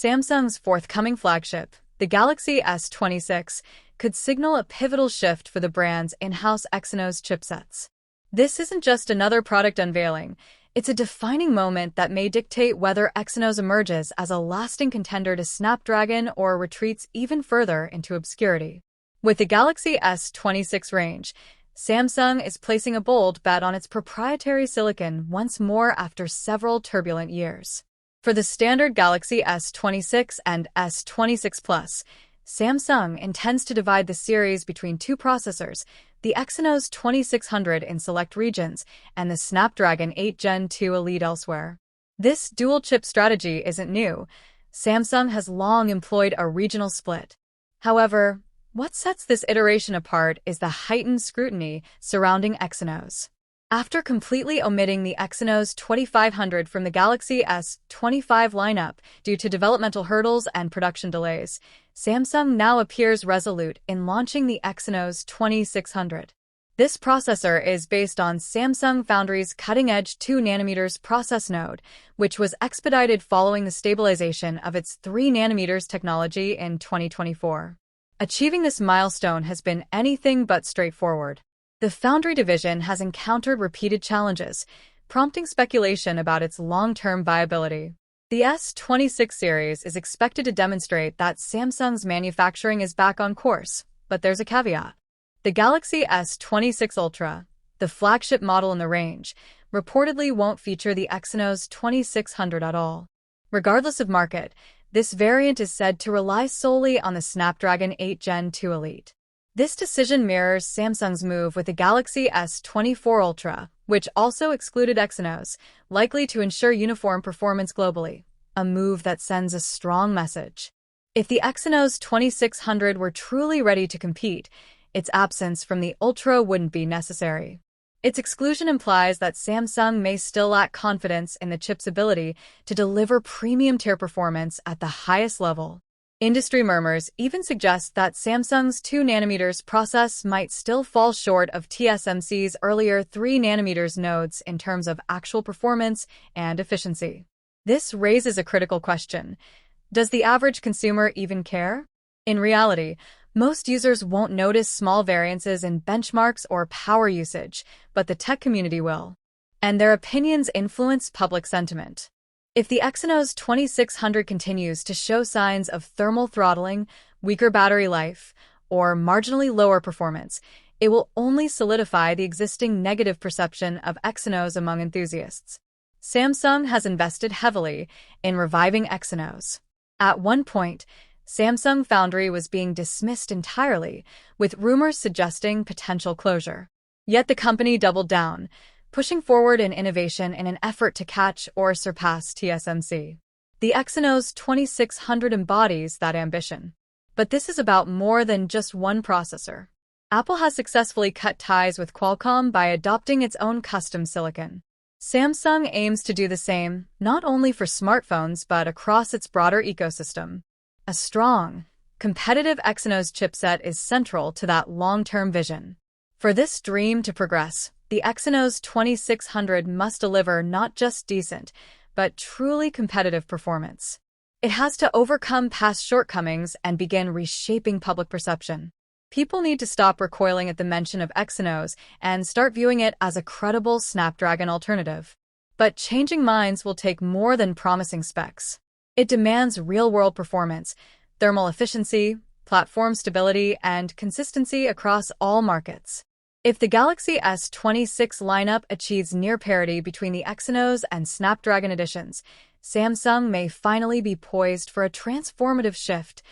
Samsung's forthcoming flagship, the Galaxy S26, could signal a pivotal shift for the brand's in-house Exynos chipsets. This isn't just another product unveiling, it's a defining moment that may dictate whether Exynos emerges as a lasting contender to Snapdragon or retreats even further into obscurity. With the Galaxy S26 range, Samsung is placing a bold bet on its proprietary silicon once more after several turbulent years. For the standard Galaxy S26 and S26 Plus, Samsung intends to divide the series between two processors, the Exynos 2600 in select regions and the Snapdragon 8 Gen 2 Elite elsewhere. This dual-chip strategy isn't new. Samsung has long employed a regional split. However, what sets this iteration apart is the heightened scrutiny surrounding Exynos. After completely omitting the Exynos 2500 from the Galaxy S25 lineup due to developmental hurdles and production delays, Samsung now appears resolute in launching the Exynos 2600. This processor is based on Samsung Foundry's cutting-edge 2nm process node, which was expedited following the stabilization of its 3nm technology in 2024. Achieving this milestone has been anything but straightforward. The Foundry division has encountered repeated challenges, prompting speculation about its long-term viability. The S26 series is expected to demonstrate that Samsung's manufacturing is back on course, but there's a caveat. The Galaxy S26 Ultra, the flagship model in the range, reportedly won't feature the Exynos 2600 at all. Regardless of market, this variant is said to rely solely on the Snapdragon 8 Gen 2 Elite. This decision mirrors Samsung's move with the Galaxy S24 Ultra, which also excluded Exynos, likely to ensure uniform performance globally, a move that sends a strong message. If the Exynos 2600 were truly ready to compete, its absence from the Ultra wouldn't be necessary. Its exclusion implies that Samsung may still lack confidence in the chip's ability to deliver premium-tier performance at the highest level. Industry murmurs even suggest that Samsung's 2nm process might still fall short of TSMC's earlier 3nm nodes in terms of actual performance and efficiency. This raises a critical question. Does the average consumer even care? In reality, most users won't notice small variances in benchmarks or power usage, but the tech community will. And their opinions influence public sentiment. If the Exynos 2600 continues to show signs of thermal throttling, weaker battery life, or marginally lower performance, it will only solidify the existing negative perception of Exynos among enthusiasts. Samsung has invested heavily in reviving Exynos. At one point, Samsung Foundry was being dismissed entirely, with rumors suggesting potential closure. Yet the company doubled down, pushing forward in innovation in an effort to catch or surpass TSMC. The Exynos 2600 embodies that ambition. But this is about more than just one processor. Apple has successfully cut ties with Qualcomm by adopting its own custom silicon. Samsung aims to do the same, not only for smartphones but across its broader ecosystem. A strong, competitive Exynos chipset is central to that long-term vision. For this dream to progress, the Exynos 2600 must deliver not just decent, but truly competitive performance. It has to overcome past shortcomings and begin reshaping public perception. People need to stop recoiling at the mention of Exynos and start viewing it as a credible Snapdragon alternative. But changing minds will take more than promising specs. It demands real-world performance, thermal efficiency, platform stability, and consistency across all markets. If the Galaxy S26 lineup achieves near parity between the Exynos and Snapdragon editions, Samsung may finally be poised for a transformative shift,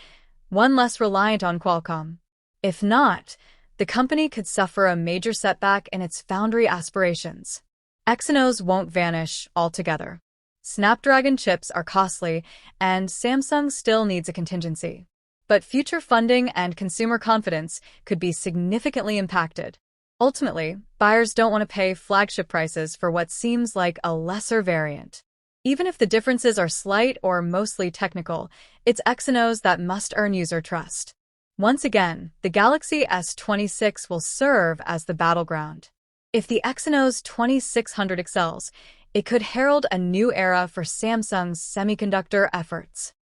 one less reliant on Qualcomm. If not, the company could suffer a major setback in its foundry aspirations. Exynos won't vanish altogether. Snapdragon chips are costly, and Samsung still needs a contingency. But future funding and consumer confidence could be significantly impacted. Ultimately, buyers don't want to pay flagship prices for what seems like a lesser variant. Even if the differences are slight or mostly technical, it's Exynos that must earn user trust. Once again, the Galaxy S26 will serve as the battleground. If the Exynos 2600 excels, it could herald a new era for Samsung's semiconductor efforts.